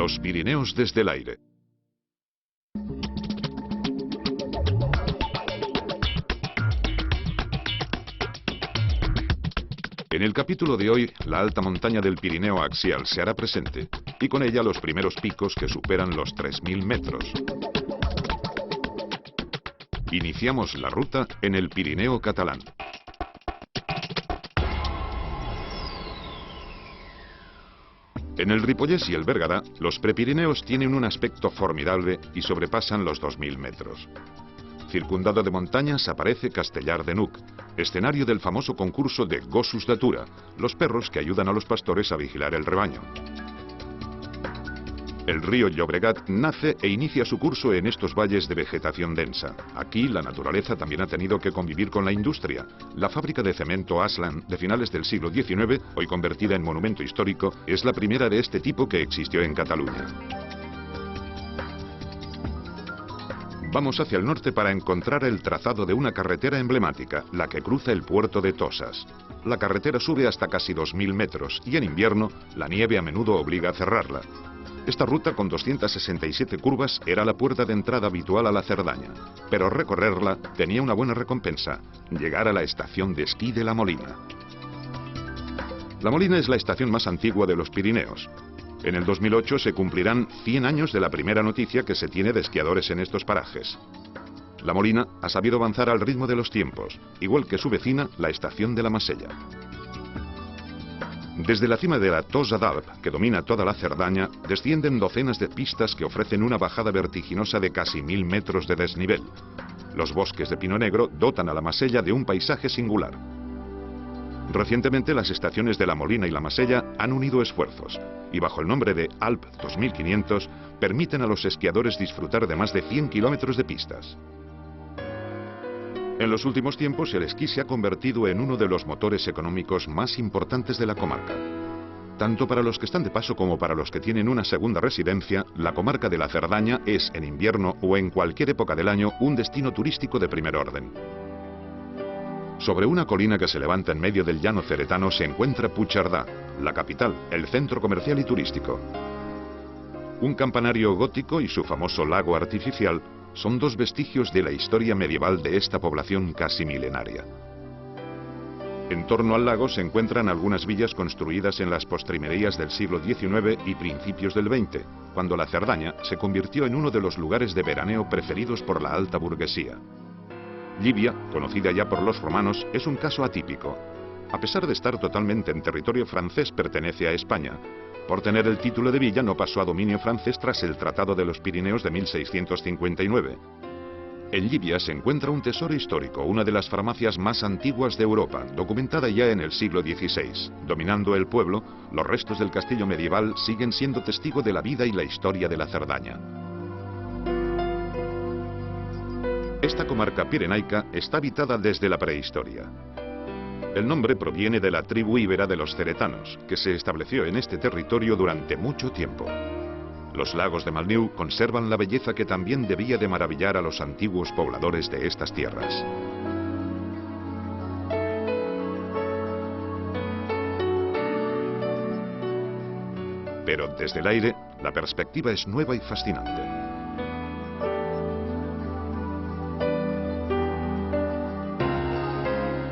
Los Pirineos desde el aire. En el capítulo de hoy, la alta montaña del Pirineo axial se hará presente, y con ella los primeros picos que superan los 3000 metros. Iniciamos la ruta en el Pirineo catalán. En el Ripollès y el Berguedà, los prepirineos tienen un aspecto formidable y sobrepasan los 2000 metros. Circundado de montañas aparece Castellar de Nuc, escenario del famoso concurso de Gossos d'Atura, los perros que ayudan a los pastores a vigilar el rebaño. El río Llobregat nace e inicia su curso en estos valles de vegetación densa. Aquí la naturaleza también ha tenido que convivir con la industria. La fábrica de cemento Aslan de finales del siglo XIX, hoy convertida en monumento histórico, es la primera de este tipo que existió en Cataluña. Vamos hacia el norte para encontrar el trazado de una carretera emblemática, la que cruza el puerto de Toses. La carretera sube hasta casi 2000 metros y en invierno la nieve a menudo obliga a cerrarla. Esta ruta con 267 curvas era la puerta de entrada habitual a la Cerdaña, pero recorrerla tenía una buena recompensa, llegar a la estación de esquí de La Molina. La Molina es la estación más antigua de los Pirineos. En el 2008 se cumplirán 100 años de la primera noticia que se tiene de esquiadores en estos parajes. La Molina ha sabido avanzar al ritmo de los tiempos, igual que su vecina, la estación de la Masella. Desde la cima de la Tossa d'Alp, que domina toda la Cerdaña, descienden docenas de pistas que ofrecen una bajada vertiginosa de casi 1000 metros de desnivel. Los bosques de pino negro dotan a la Masella de un paisaje singular. Recientemente las estaciones de La Molina y la Masella han unido esfuerzos y bajo el nombre de Alp 2500 permiten a los esquiadores disfrutar de más de 100 kilómetros de pistas. En los últimos tiempos el esquí se ha convertido en uno de los motores económicos más importantes de la comarca. Tanto para los que están de paso como para los que tienen una segunda residencia, la comarca de la Cerdaña es en invierno o en cualquier época del año un destino turístico de primer orden. Sobre una colina que se levanta en medio del llano ceretano se encuentra Puigcerdà, la capital, el centro comercial y turístico. Un campanario gótico y su famoso lago artificial son dos vestigios de la historia medieval de esta población casi milenaria. En torno al lago se encuentran algunas villas construidas en las postrimerías del siglo XIX y principios del XX, cuando la Cerdaña se convirtió en uno de los lugares de veraneo preferidos por la alta burguesía. Llívia, conocida ya por los romanos, es un caso atípico. A pesar de estar totalmente en territorio francés, pertenece a España. Por tener el título de villa no pasó a dominio francés tras el Tratado de los Pirineos de 1659. En Llívia se encuentra un tesoro histórico, una de las farmacias más antiguas de Europa, documentada ya en el siglo XVI. Dominando el pueblo, los restos del castillo medieval siguen siendo testigo de la vida y la historia de la Cerdaña. Esta comarca pirenaica está habitada desde la prehistoria. El nombre proviene de la tribu íbera de los ceretanos, que se estableció en este territorio durante mucho tiempo. Los lagos de Malniu conservan la belleza que también debía de maravillar a los antiguos pobladores de estas tierras. Pero desde el aire, la perspectiva es nueva y fascinante.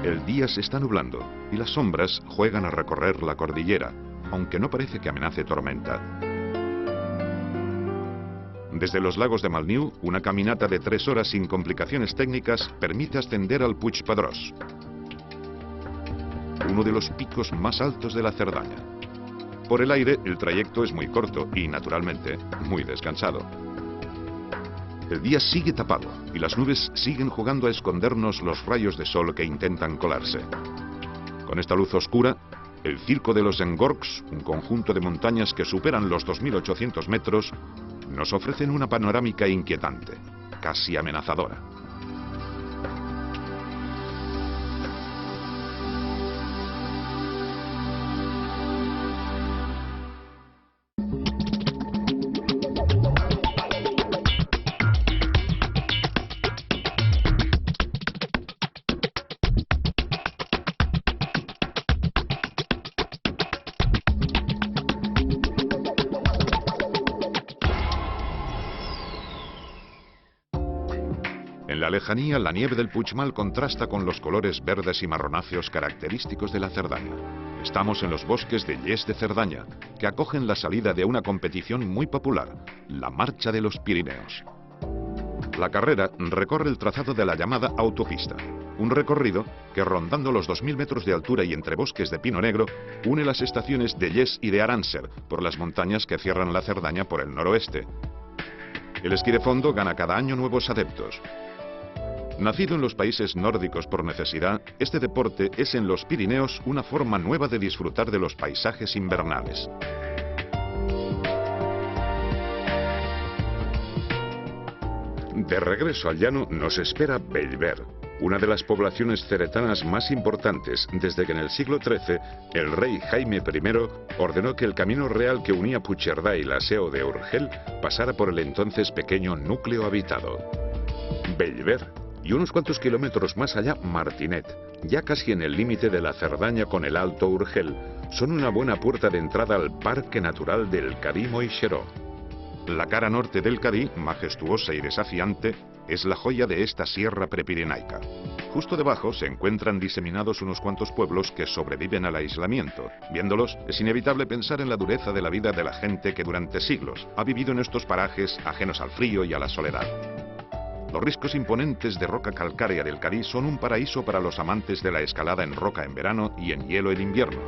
El día se está nublando y las sombras juegan a recorrer la cordillera, aunque no parece que amenace tormenta. Desde los lagos de Malniu, una caminata de 3 horas sin complicaciones técnicas permite ascender al Puig Pedrós, uno de los picos más altos de la Cerdaña. Por el aire, el trayecto es muy corto y, naturalmente, muy descansado. El día sigue tapado y las nubes siguen jugando a escondernos los rayos de sol que intentan colarse. Con esta luz oscura, el Circo de los Engorgs, un conjunto de montañas que superan los 2800 metros, nos ofrecen una panorámica inquietante, casi amenazadora. la lejanía, la nieve del Puigmal contrasta con los colores verdes y marronáceos característicos de la Cerdaña. Estamos en los bosques de Lles de Cerdaña, que acogen la salida de una competición muy popular, la Marcha de los Pirineos. La carrera recorre el trazado de la llamada autopista, un recorrido que, rondando los 2000 metros de altura y entre bosques de pino negro, une las estaciones de Lles y de Aránser por las montañas que cierran la Cerdaña por el noroeste. El esquí de fondo gana cada año nuevos adeptos. Nacido en los países nórdicos por necesidad, este deporte es en los Pirineos una forma nueva de disfrutar de los paisajes invernales. De regreso al llano nos espera Bellver, una de las poblaciones ceretanas más importantes desde que en el siglo XIII el rey Jaime I ordenó que el camino real que unía Puigcerdá y la Seu de Urgell pasara por el entonces pequeño núcleo habitado. Bellver, y unos cuantos kilómetros más allá Martinet, ya casi en el límite de la Cerdaña con el Alto Urgell, son una buena puerta de entrada al Parque Natural del Cadí-Moixeró. La cara norte del Cadí, majestuosa y desafiante, es la joya de esta sierra prepirenaica. Justo debajo se encuentran diseminados unos cuantos pueblos que sobreviven al aislamiento. Viéndolos, es inevitable pensar en la dureza de la vida de la gente que durante siglos ha vivido en estos parajes ajenos al frío y a la soledad. Los riscos imponentes de roca calcárea del Cadí son un paraíso para los amantes de la escalada en roca en verano y en hielo en invierno.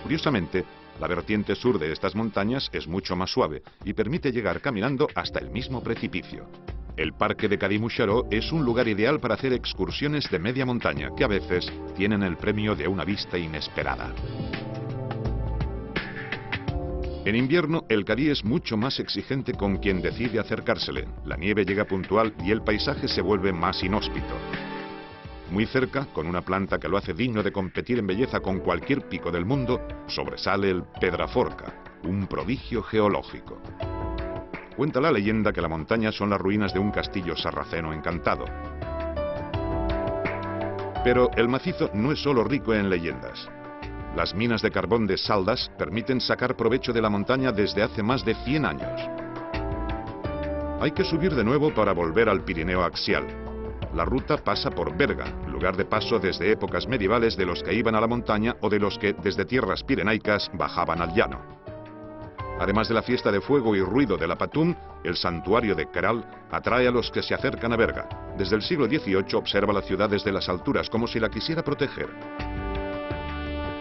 Curiosamente, la vertiente sur de estas montañas es mucho más suave y permite llegar caminando hasta el mismo precipicio. El Parque de Cadí-Moixeró es un lugar ideal para hacer excursiones de media montaña que a veces tienen el premio de una vista inesperada. En invierno, el Cadí es mucho más exigente con quien decide acercársele. La nieve llega puntual y el paisaje se vuelve más inhóspito. Muy cerca, con una planta que lo hace digno de competir en belleza con cualquier pico del mundo, sobresale el Pedraforca, un prodigio geológico. Cuenta la leyenda que la montaña son las ruinas de un castillo sarraceno encantado. Pero el macizo no es solo rico en leyendas. Las minas de carbón de Saldas permiten sacar provecho de la montaña desde hace más de 100 años. Hay que subir de nuevo para volver al Pirineo axial. La ruta pasa por Berga, lugar de paso desde épocas medievales de los que iban a la montaña o de los que desde tierras pirenaicas bajaban al llano. Además de la fiesta de fuego y ruido de la Patum, el santuario de Queralt atrae a los que se acercan a Berga. Desde el siglo XVIII observa la ciudad desde las alturas como si la quisiera proteger.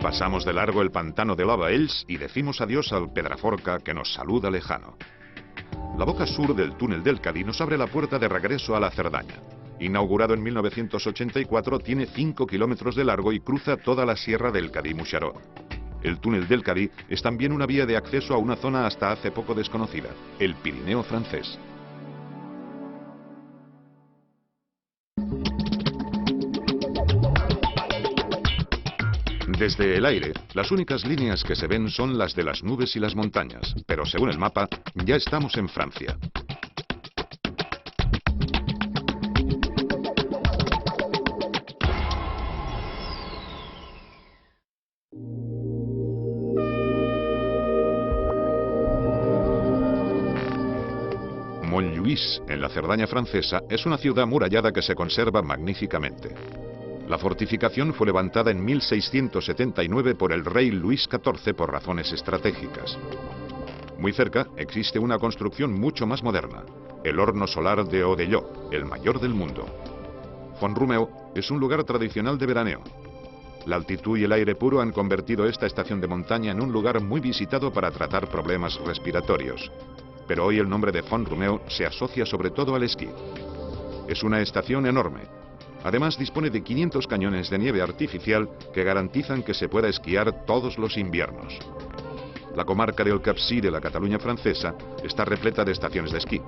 Pasamos de largo el pantano de Lavaells y decimos adiós al Pedraforca que nos saluda lejano. La boca sur del túnel del Cadí nos abre la puerta de regreso a la Cerdaña. Inaugurado en 1984, tiene 5 kilómetros de largo y cruza toda la sierra del Cadí-Moixeró. El túnel del Cadí es también una vía de acceso a una zona hasta hace poco desconocida, el Pirineo francés. Desde el aire, las únicas líneas que se ven son las de las nubes y las montañas, pero según el mapa, ya estamos en Francia. Montjuïc, en la Cerdaña francesa, es una ciudad amurallada que se conserva magníficamente. La fortificación fue levantada en 1679 por el rey Luis XIV por razones estratégicas. Muy cerca existe una construcción mucho más moderna, el horno solar de Odelló, el mayor del mundo. Font-Romeu es un lugar tradicional de veraneo. La altitud y el aire puro han convertido esta estación de montaña en un lugar muy visitado para tratar problemas respiratorios. Pero hoy el nombre de Font-Romeu se asocia sobre todo al esquí. Es una estación enorme. Además dispone de 500 cañones de nieve artificial que garantizan que se pueda esquiar todos los inviernos. La comarca del Capcir de la Cataluña francesa está repleta de estaciones de esquí.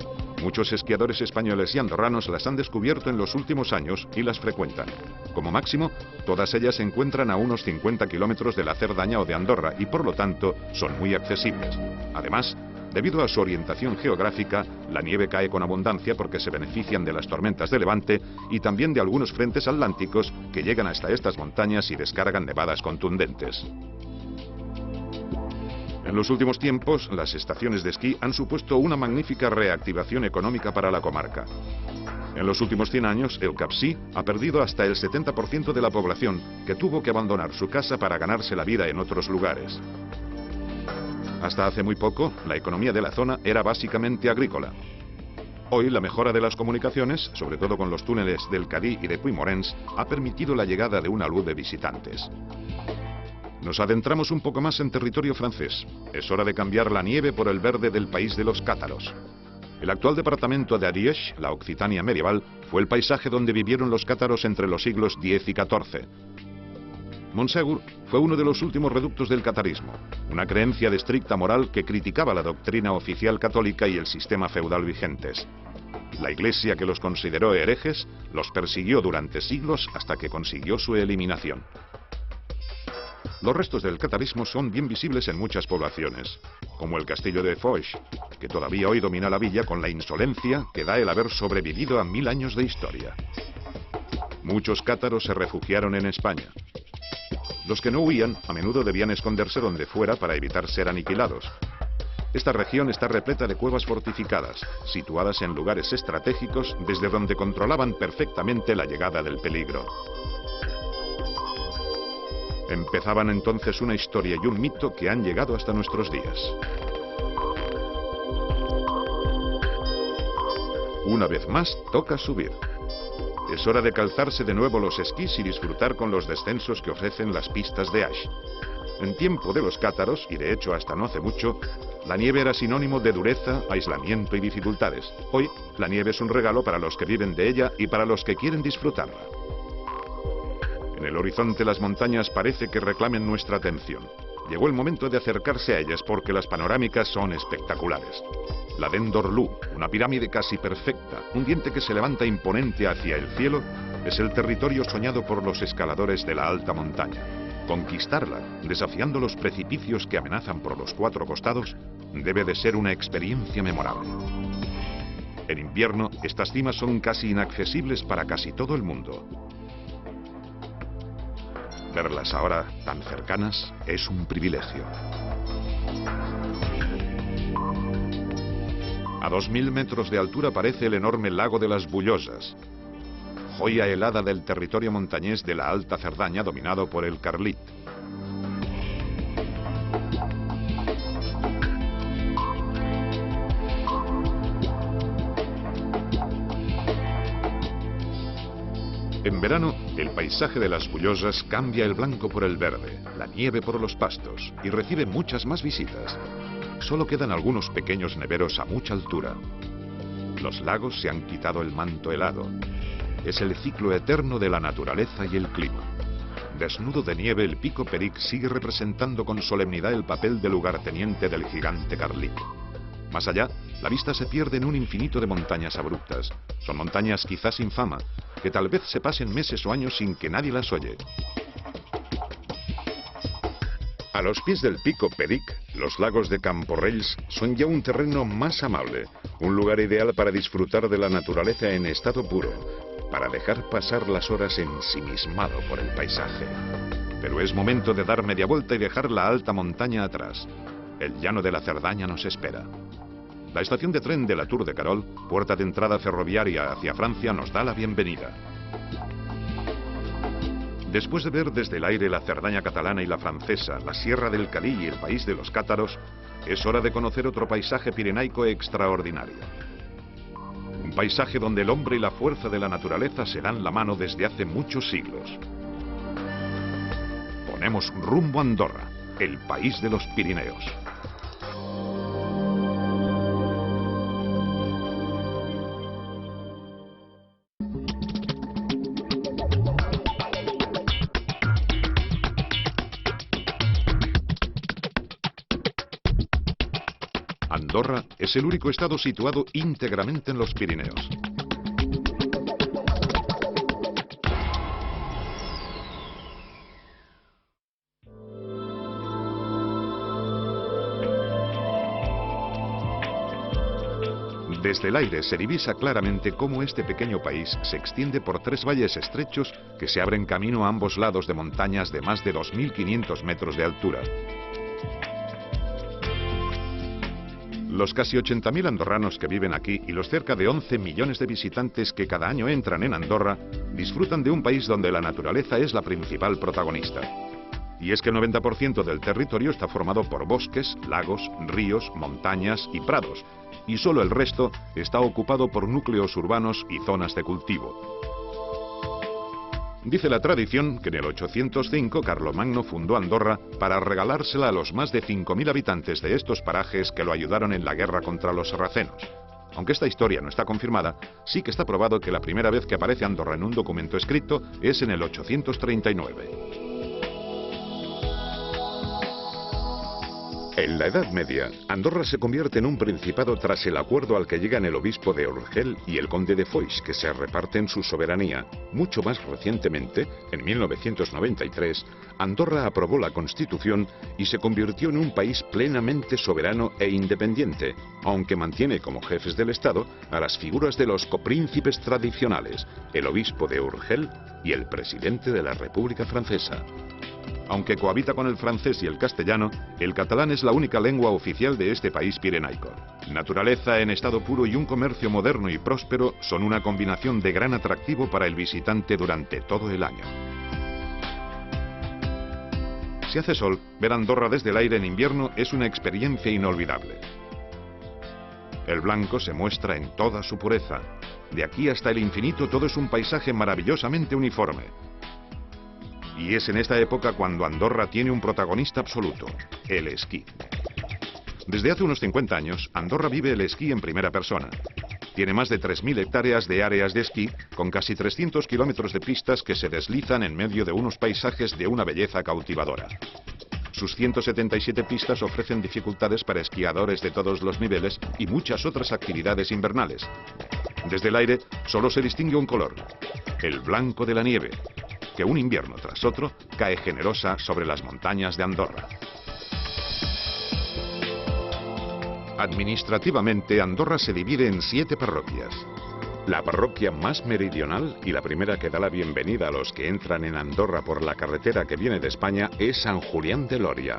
Muchos esquiadores españoles y andorranos las han descubierto en los últimos años y las frecuentan. Como máximo, todas ellas se encuentran a unos 50 kilómetros de la Cerdaña o de Andorra y por lo tanto son muy accesibles. Además, debido a su orientación geográfica, la nieve cae con abundancia porque se benefician de las tormentas de levante y también de algunos frentes atlánticos que llegan hasta estas montañas y descargan nevadas contundentes. En los últimos tiempos, las estaciones de esquí han supuesto una magnífica reactivación económica para la comarca. En los últimos 100 años, el Capcir ha perdido hasta el 70% de la población, que tuvo que abandonar su casa para ganarse la vida en otros lugares. Hasta hace muy poco, la economía de la zona era básicamente agrícola. Hoy, la mejora de las comunicaciones, sobre todo con los túneles del Cadí y de Puigmorens, ha permitido la llegada de una luz de visitantes. Nos adentramos un poco más en territorio francés. Es hora de cambiar la nieve por el verde del país de los cátaros. El actual departamento de Ariège, la Occitania medieval, fue el paisaje donde vivieron los cátaros entre los siglos X y XIV. Montségur fue uno de los últimos reductos del catarismo, una creencia de estricta moral que criticaba la doctrina oficial católica y el sistema feudal vigentes. La Iglesia, que los consideró herejes, los persiguió durante siglos hasta que consiguió su eliminación. Los restos del catarismo son bien visibles en muchas poblaciones, como el castillo de Foix, que todavía hoy domina la villa con la insolencia que da el haber sobrevivido a 1000 años de historia. Muchos cátaros se refugiaron en España. Los que no huían a menudo debían esconderse donde fuera para evitar ser aniquilados. Esta región está repleta de cuevas fortificadas, situadas en lugares estratégicos desde donde controlaban perfectamente la llegada del peligro. Empezaban entonces una historia y un mito que han llegado hasta nuestros días. Una vez más, toca subir. Es hora de calzarse de nuevo los esquís y disfrutar con los descensos que ofrecen las pistas de Aix. En tiempo de los cátaros, y de hecho hasta no hace mucho, la nieve era sinónimo de dureza, aislamiento y dificultades. Hoy, la nieve es un regalo para los que viven de ella y para los que quieren disfrutarla. En el horizonte las montañas parece que reclamen nuestra atención. Llegó el momento de acercarse a ellas porque las panorámicas son espectaculares. La Dent d'Orlú, una pirámide casi perfecta, un diente que se levanta imponente hacia el cielo, es el territorio soñado por los escaladores de la alta montaña. Conquistarla, desafiando los precipicios que amenazan por los 4 costados, debe de ser una experiencia memorable. En invierno, estas cimas son casi inaccesibles para casi todo el mundo. Verlas ahora tan cercanas es un privilegio. A 2000 metros de altura aparece el enorme lago de las Bullosas, joya helada del territorio montañés de la Alta Cerdaña dominado por el Carlit. En verano, el paisaje de las Bullosas cambia el blanco por el verde, la nieve por los pastos y recibe muchas más visitas. Solo quedan algunos pequeños neveros a mucha altura. Los lagos se han quitado el manto helado. Es el ciclo eterno de la naturaleza y el clima. Desnudo de nieve, el Pico Peric sigue representando con solemnidad el papel de lugarteniente del gigante Carlit. Más allá, la vista se pierde en un infinito de montañas abruptas. Son montañas quizás sin fama, que tal vez se pasen meses o años sin que nadie las oye. A los pies del Pico Peric, los lagos de Camporrells son ya un terreno más amable, un lugar ideal para disfrutar de la naturaleza en estado puro, para dejar pasar las horas ensimismado por el paisaje. Pero es momento de dar media vuelta y dejar la alta montaña atrás. El llano de la Cerdaña nos espera. La estación de tren de la Tour de Carol, puerta de entrada ferroviaria hacia Francia, nos da la bienvenida. Después de ver desde el aire la Cerdaña catalana y la francesa, la Sierra del Cadí y el país de los cátaros, es hora de conocer otro paisaje pirenaico extraordinario. Un paisaje donde el hombre y la fuerza de la naturaleza se dan la mano desde hace muchos siglos. Ponemos rumbo a Andorra, el país de los Pirineos. Andorra es el único estado situado íntegramente en los Pirineos. Desde el aire se divisa claramente cómo este pequeño país se extiende por 3 valles estrechos que se abren camino a ambos lados de montañas de más de 2500 metros de altura. Los casi 80.000 andorranos que viven aquí y los cerca de 11 millones de visitantes que cada año entran en Andorra disfrutan de un país donde la naturaleza es la principal protagonista. Y es que el 90% del territorio está formado por bosques, lagos, ríos, montañas y prados, y solo el resto está ocupado por núcleos urbanos y zonas de cultivo. Dice la tradición que en el 805 Carlomagno fundó Andorra para regalársela a los más de 5.000 habitantes de estos parajes que lo ayudaron en la guerra contra los sarracenos. Aunque esta historia no está confirmada, sí que está probado que la primera vez que aparece Andorra en un documento escrito es en el 839. En la Edad Media, Andorra se convierte en un principado tras el acuerdo al que llegan el obispo de Urgell y el conde de Foix, que se reparten su soberanía. Mucho más recientemente, en 1993, Andorra aprobó la Constitución y se convirtió en un país plenamente soberano e independiente, aunque mantiene como jefes del Estado a las figuras de los copríncipes tradicionales, el obispo de Urgell y el presidente de la República Francesa. Aunque cohabita con el francés y el castellano, el catalán es la única lengua oficial de este país pirenaico. Naturaleza en estado puro y un comercio moderno y próspero son una combinación de gran atractivo para el visitante durante todo el año. Si hace sol, ver Andorra desde el aire en invierno es una experiencia inolvidable. El blanco se muestra en toda su pureza. De aquí hasta el infinito todo es un paisaje maravillosamente uniforme. Y es en esta época cuando Andorra tiene un protagonista absoluto, el esquí. Desde hace unos 50 años, Andorra vive el esquí en primera persona. Tiene más de 3.000 hectáreas de áreas de esquí, con casi 300 kilómetros de pistas que se deslizan en medio de unos paisajes de una belleza cautivadora. Sus 177 pistas ofrecen dificultades para esquiadores de todos los niveles y muchas otras actividades invernales. Desde el aire solo se distingue un color, el blanco de la nieve, que un invierno tras otro cae generosa sobre las montañas de Andorra. Administrativamente, Andorra se divide en 7 parroquias. La parroquia más meridional y la primera que da la bienvenida a los que entran en Andorra por la carretera que viene de España es San Julián de Loria.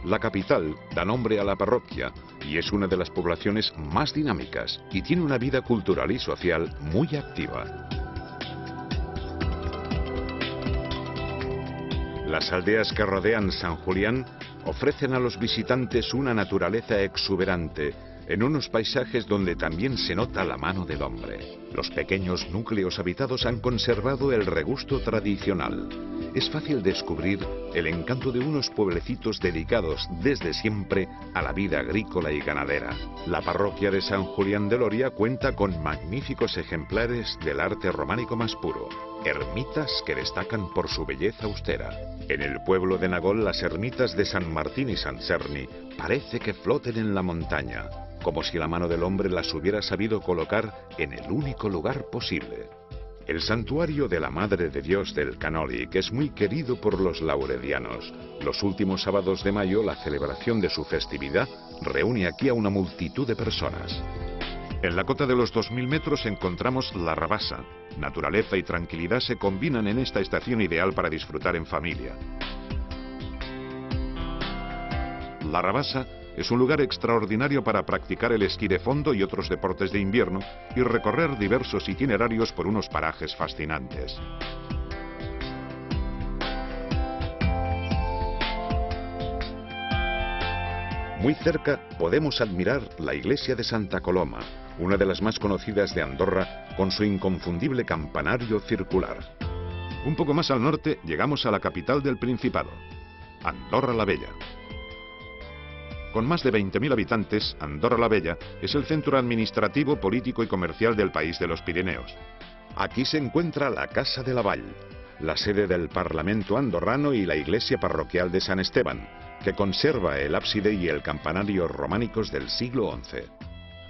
La capital da nombre a la parroquia y es una de las poblaciones más dinámicas y tiene una vida cultural y social muy activa. Las aldeas que rodean San Julián ofrecen a los visitantes una naturaleza exuberante, en unos paisajes donde también se nota la mano del hombre. Los pequeños núcleos habitados han conservado el regusto tradicional. Es fácil descubrir el encanto de unos pueblecitos dedicados desde siempre a la vida agrícola y ganadera. La parroquia de San Julián de Loria cuenta con magníficos ejemplares del arte románico más puro, ermitas que destacan por su belleza austera. En el pueblo de Nagol, las ermitas de San Martín y San Serni parece que floten en la montaña, como si la mano del hombre las hubiera sabido colocar en el único lugar posible. El santuario de la Madre de Dios del Canoli, que es muy querido por los lauredianos. Los últimos sábados de mayo, la celebración de su festividad reúne aquí a una multitud de personas. En la cota de los 2.000 metros encontramos la Rabassa. Naturaleza y tranquilidad se combinan en esta estación ideal para disfrutar en familia. La Rabassa es un lugar extraordinario para practicar el esquí de fondo y otros deportes de invierno y recorrer diversos itinerarios por unos parajes fascinantes. Muy cerca podemos admirar la iglesia de Santa Coloma, una de las más conocidas de Andorra, con su inconfundible campanario circular. Un poco más al norte llegamos a la capital del Principado, Andorra la Vella. Con más de 20.000 habitantes, Andorra la Vella es el centro administrativo, político y comercial del país de los Pirineos. Aquí se encuentra la Casa de la Vall, la sede del Parlamento andorrano y la iglesia parroquial de San Esteban, que conserva el ábside y el campanario románicos del siglo XI.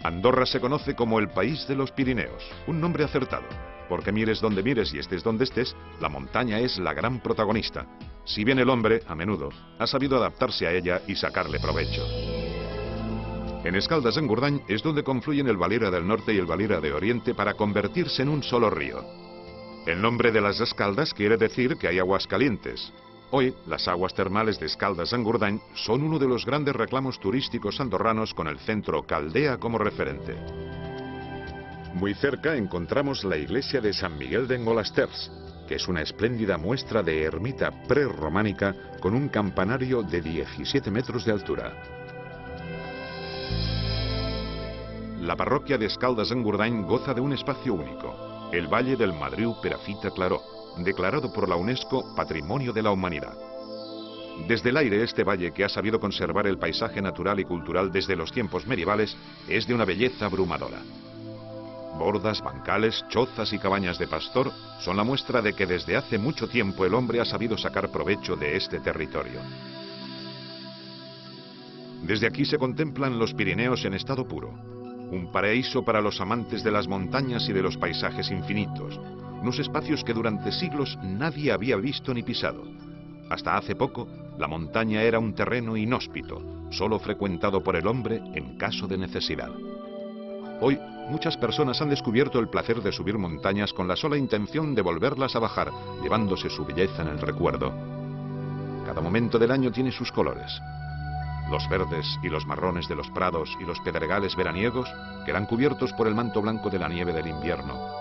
Andorra se conoce como el país de los Pirineos, un nombre acertado, porque mires donde mires y estés donde estés, la montaña es la gran protagonista. Si bien el hombre, a menudo, ha sabido adaptarse a ella y sacarle provecho. En Escaldas-Engordany es donde confluyen el Valira del Norte y el Valira de Oriente para convertirse en un solo río. El nombre de las Escaldas quiere decir que hay aguas calientes. Hoy, las aguas termales de Escaldes-Engordany son uno de los grandes reclamos turísticos andorranos, con el centro Caldea como referente. Muy cerca encontramos la iglesia de San Miguel de Engolasters, que es una espléndida muestra de ermita prerrománica con un campanario de 17 metros de altura. La parroquia de Escaldes-Engordany goza de un espacio único, el Valle del Madriu Perafita Claró, declarado por la UNESCO Patrimonio de la Humanidad. Desde el aire, este valle, que ha sabido conservar el paisaje natural y cultural desde los tiempos medievales, es de una belleza abrumadora. Bordas, bancales, chozas y cabañas de pastor son la muestra de que desde hace mucho tiempo el hombre ha sabido sacar provecho de este territorio. Desde aquí se contemplan los Pirineos en estado puro, un paraíso para los amantes de las montañas y de los paisajes infinitos, unos espacios que durante siglos nadie había visto ni pisado. Hasta hace poco, la montaña era un terreno inhóspito, solo frecuentado por el hombre en caso de necesidad. Hoy, muchas personas han descubierto el placer de subir montañas con la sola intención de volverlas a bajar, llevándose su belleza en el recuerdo. Cada momento del año tiene sus colores. Los verdes y los marrones de los prados y los pedregales veraniegos quedan cubiertos por el manto blanco de la nieve del invierno.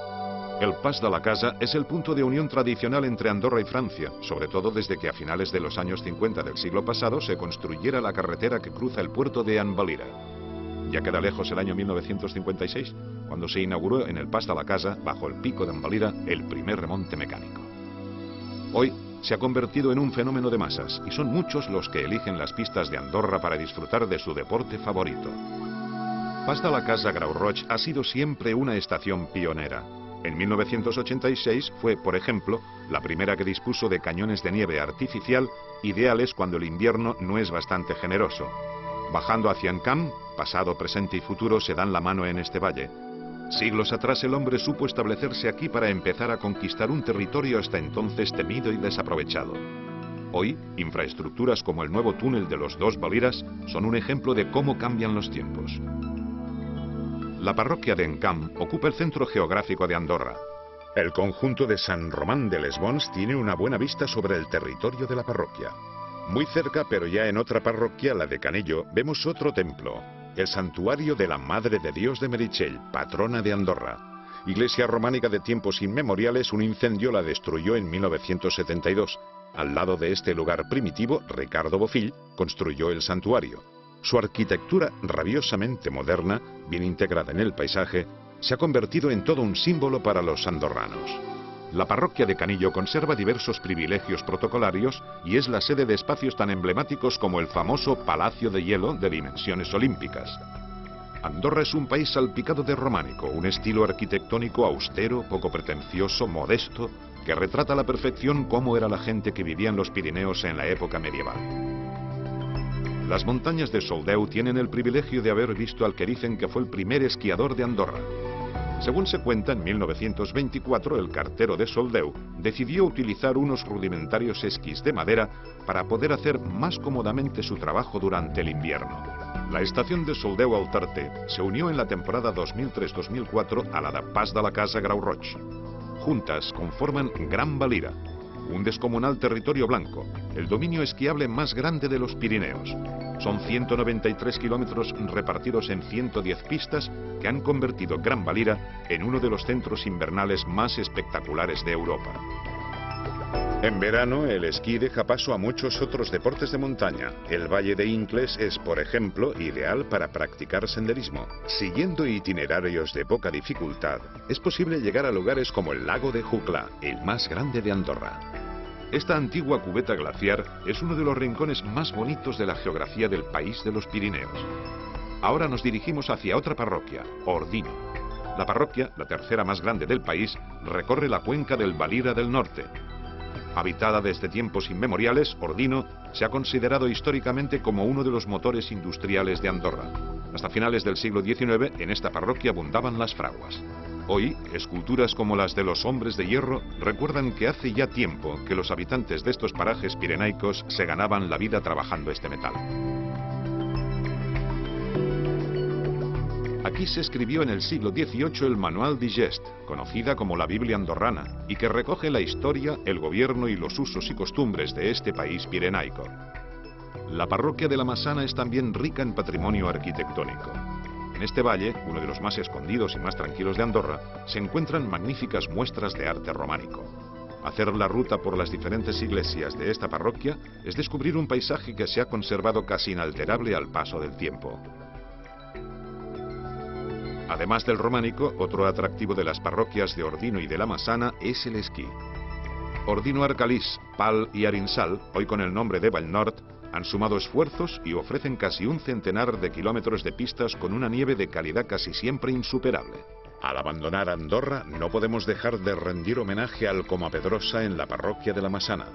El Pas de la Casa es el punto de unión tradicional entre Andorra y Francia, sobre todo desde que a finales de los años 50 del siglo pasado se construyera la carretera que cruza el puerto de Anvalira. Ya queda lejos el año 1956, cuando se inauguró en el Pas de la Casa, bajo el pico de Anvalira, el primer remonte mecánico. Hoy se ha convertido en un fenómeno de masas y son muchos los que eligen las pistas de Andorra para disfrutar de su deporte favorito. Pas de la Casa Grau Roig ha sido siempre una estación pionera. En 1986 fue, por ejemplo, la primera que dispuso de cañones de nieve artificial, ideales cuando el invierno no es bastante generoso. Bajando hacia Encamp, pasado, presente y futuro se dan la mano en este valle. Siglos atrás el hombre supo establecerse aquí para empezar a conquistar un territorio hasta entonces temido y desaprovechado. Hoy, infraestructuras como el nuevo túnel de los dos Valiras son un ejemplo de cómo cambian los tiempos. La parroquia de Encamp ocupa el centro geográfico de Andorra. El conjunto de San Román de les Bons tiene una buena vista sobre el territorio de la parroquia. Muy cerca, pero ya en otra parroquia, la de Canillo, vemos otro templo, el santuario de la Madre de Dios de Meritxell, patrona de Andorra. Iglesia románica de tiempos inmemoriales, un incendio la destruyó en 1972. Al lado de este lugar primitivo, Ricardo Bofill construyó el santuario. Su arquitectura rabiosamente moderna, bien integrada en el paisaje, se ha convertido en todo un símbolo para los andorranos. La parroquia de Canillo conserva diversos privilegios protocolarios y es la sede de espacios tan emblemáticos como el famoso Palacio de Hielo de dimensiones olímpicas. Andorra es un país salpicado de románico, un estilo arquitectónico austero, poco pretencioso, modesto, que retrata a la perfección cómo era la gente que vivía en los Pirineos en la época medieval. Las montañas de Soldeu tienen el privilegio de haber visto al que dicen que fue el primer esquiador de Andorra. Según se cuenta, en 1924 el cartero de Soldeu decidió utilizar unos rudimentarios esquís de madera para poder hacer más cómodamente su trabajo durante el invierno. La estación de Soldeu al Tarté se unió en la temporada 2003-2004 a la de Pas de la Casa Grau Roig. Juntas conforman Gran Valira, un descomunal territorio blanco, el dominio esquiable más grande de los Pirineos. Son 193 kilómetros repartidos en 110 pistas que han convertido Gran Valira en uno de los centros invernales más espectaculares de Europa. En verano, el esquí deja paso a muchos otros deportes de montaña. El Valle de Incles es, por ejemplo, ideal para practicar senderismo. Siguiendo itinerarios de poca dificultad, es posible llegar a lugares como el lago de Juclà, el más grande de Andorra. Esta antigua cubeta glaciar es uno de los rincones más bonitos de la geografía del país de los Pirineos. Ahora nos dirigimos hacia otra parroquia, Ordino. La parroquia, la tercera más grande del país, recorre la cuenca del Valira del Norte. Habitada desde tiempos inmemoriales, Ordino se ha considerado históricamente como uno de los motores industriales de Andorra. Hasta finales del siglo XIX, en esta parroquia abundaban las fraguas. Hoy, esculturas como las de los hombres de hierro recuerdan que hace ya tiempo que los habitantes de estos parajes pirenaicos se ganaban la vida trabajando este metal. Aquí se escribió en el siglo XVIII el Manual d'Igest, conocida como la Biblia andorrana, y que recoge la historia, el gobierno y los usos y costumbres de este país pirenaico. La parroquia de la Massana es también rica en patrimonio arquitectónico. En este valle, uno de los más escondidos y más tranquilos de Andorra, se encuentran magníficas muestras de arte románico. Hacer la ruta por las diferentes iglesias de esta parroquia es descubrir un paisaje que se ha conservado casi inalterable al paso del tiempo. Además del románico, otro atractivo de las parroquias de Ordino y de la Massana es el esquí. Ordino Arcalís, Pal y Arinsal, hoy con el nombre de Vallnord, han sumado esfuerzos y ofrecen casi un centenar de kilómetros de pistas con una nieve de calidad casi siempre insuperable. Al abandonar Andorra, no podemos dejar de rendir homenaje al Comapedrosa en la parroquia de la Massana.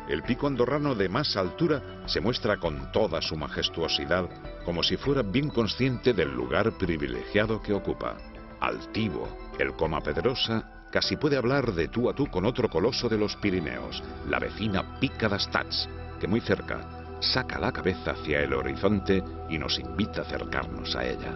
El pico andorrano de más altura se muestra con toda su majestuosidad, como si fuera bien consciente del lugar privilegiado que ocupa. Altivo, el Comapedrosa casi puede hablar de tú a tú con otro coloso de los Pirineos, la vecina Pica d'Estats, que muy cerca saca la cabeza hacia el horizonte y nos invita a acercarnos a ella.